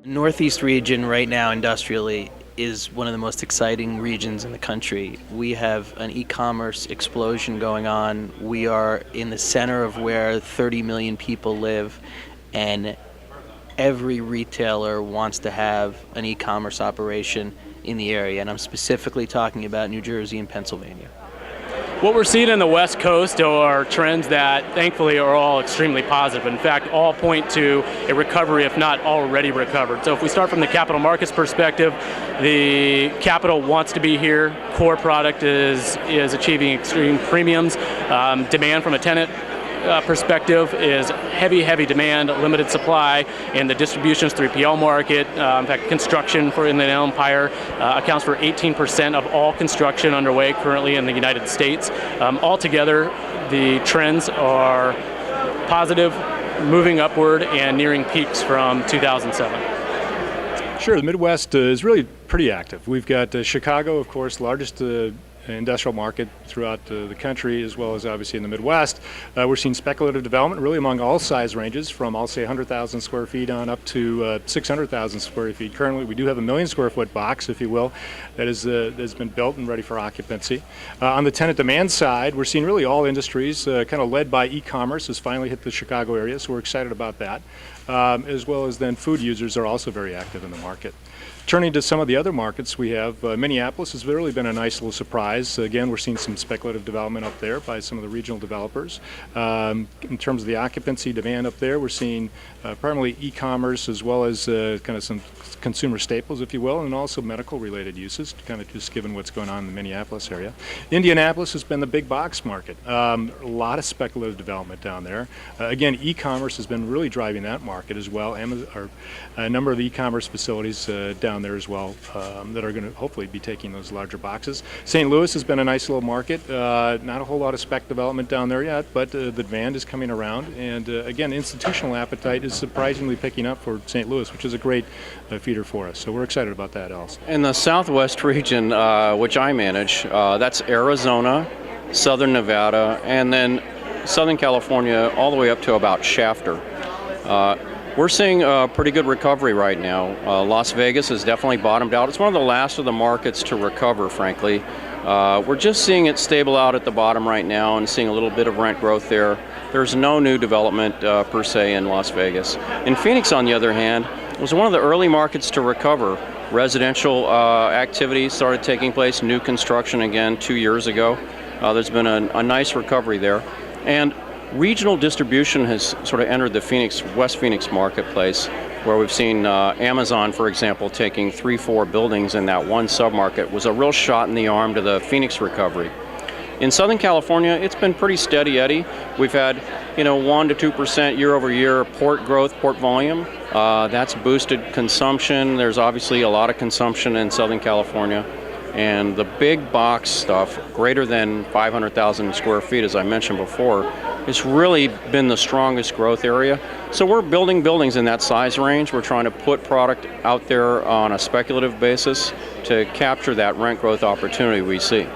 Northeast region right now industrially is one of the most exciting regions in the country. We have an e-commerce explosion going on. We are in the center of where 30 million people live, and every retailer wants to have an e-commerce operation in the area, and I'm specifically talking about New Jersey and Pennsylvania. What we're seeing in the West Coast are trends that thankfully are all extremely positive. In fact, all point to a recovery, if not already recovered. So if we start from the capital markets perspective, the capital wants to be here. Core product is achieving extreme premiums. Demand from a tenant perspective is heavy demand, limited supply, and the distributions 3PL market. In fact, construction for Inland Empire accounts for 18% of all construction underway currently in the United States. Altogether, the trends are positive, moving upward, and nearing peaks from 2007. Sure, the Midwest is really pretty active. We've got Chicago, of course, largest industrial market throughout the country, as well as obviously in the Midwest. We're seeing speculative development really among all size ranges, from I'll say 100,000 square feet on up to 600,000 square feet. Currently, we do have a 1,000,000 square foot box, if you will, that has been built and ready for occupancy. On the tenant demand side, we're seeing really all industries, kind of led by e-commerce, has finally hit the Chicago area, so we're excited about that. As well as then food users are also very active in the market. Turning to some of the other markets we have, Minneapolis has really been a nice little surprise. Again, we're seeing some speculative development up there by some of the regional developers. In terms of the occupancy demand up there, we're seeing primarily e-commerce as well as kind of some consumer staples, if you will, and also medical related uses, kind of just given what's going on in the Minneapolis area. Indianapolis has been the big box market. A lot of speculative development down there. Again, e-commerce has been really driving that market as well. A number of the e-commerce facilities down there as well that are going to hopefully be taking those larger boxes. St. Louis has been a nice little market. Not a whole lot of spec development down there yet, but the demand is coming around. And again, institutional appetite is surprisingly picking up for St. Louis, which is a great feeder for us. So we're excited about that, Alice. In the Southwest region, which I manage, that's Arizona, Southern Nevada, and then Southern California, all the way up to about Shafter. We're seeing a pretty good recovery right now. Las Vegas has definitely bottomed out. It's one of the last of the markets to recover, frankly. We're just seeing it stable out at the bottom right now and seeing a little bit of rent growth there. There's no new development per se in Las Vegas. In Phoenix, on the other hand, was one of the early markets to recover. Residential activity started taking place, new construction again 2 years ago. There's been a nice recovery there. And regional distribution has sort of entered the West Phoenix marketplace, where we've seen Amazon, for example, taking 3-4 buildings in that one submarket. Was a real shot in the arm to the Phoenix recovery. In Southern California, it's been pretty steady, Eddie. We've had 1 to 2% year over year port growth, port volume. That's boosted consumption. There's obviously a lot of consumption in Southern California. And the big box stuff, greater than 500,000 square feet, as I mentioned before, it's really been the strongest growth area. So we're building buildings in that size range. We're trying to put product out there on a speculative basis to capture that rent growth opportunity we see.